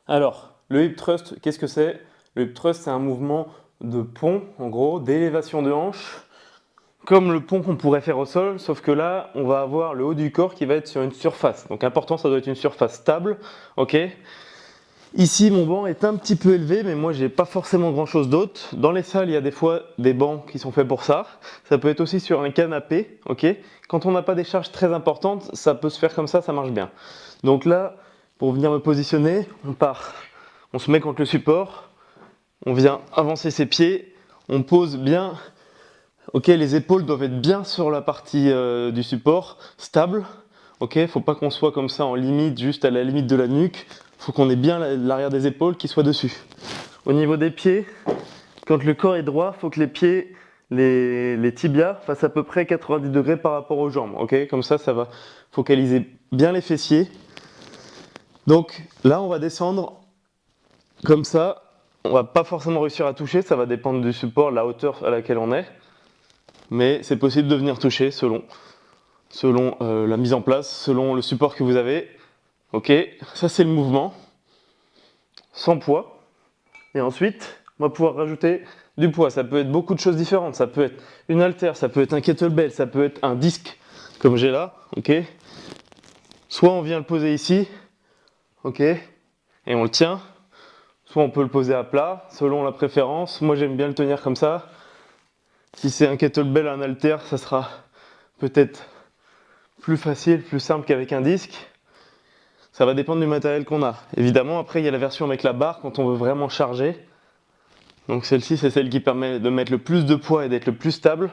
Alors, le hip thrust, qu'est-ce que c'est? Le hip thrust, c'est un mouvement de pont, en gros, d'élévation de hanche, comme le pont qu'on pourrait faire au sol, sauf que là, on va avoir le haut du corps qui va être sur une surface. Donc important, ça doit être une surface stable, ok? Ici, mon banc est un petit peu élevé, mais moi, j'ai pas forcément grand-chose d'autre. Dans les salles, il y a des fois des bancs qui sont faits pour ça. Ça peut être aussi sur un canapé, ok? Quand on n'a pas des charges très importantes, ça peut se faire comme ça marche bien. Donc là, pour venir me positionner, on part, on se met contre le support, on vient avancer ses pieds, on pose bien, ok, les épaules doivent être bien sur la partie du support, stable, ok, faut pas qu'on soit comme ça en limite, juste à la limite de la nuque, faut qu'on ait bien l'arrière des épaules qui soit dessus. Au niveau des pieds, quand le corps est droit, faut que les pieds, les tibias fassent à peu près 90 degrés par rapport aux jambes, ok, comme ça va focaliser bien les fessiers. Donc là, on va descendre comme ça. On va pas forcément réussir à toucher, ça va dépendre du support, de la hauteur à laquelle on est. Mais c'est possible de venir toucher selon la mise en place, selon le support que vous avez. Ok, ça c'est le mouvement, sans poids. Et ensuite, on va pouvoir rajouter du poids. Ça peut être beaucoup de choses différentes. Ça peut être une haltère, ça peut être un kettlebell, ça peut être un disque, comme j'ai là. Ok. Soit on vient le poser ici, ok, et on le tient. Soit on peut le poser à plat, selon la préférence. Moi j'aime bien le tenir comme ça. Si c'est un kettlebell, un haltère, ça sera peut-être plus facile, plus simple qu'avec un disque. Ça va dépendre du matériel qu'on a. Évidemment, après il y a la version avec la barre quand on veut vraiment charger. Donc celle-ci, c'est celle qui permet de mettre le plus de poids et d'être le plus stable.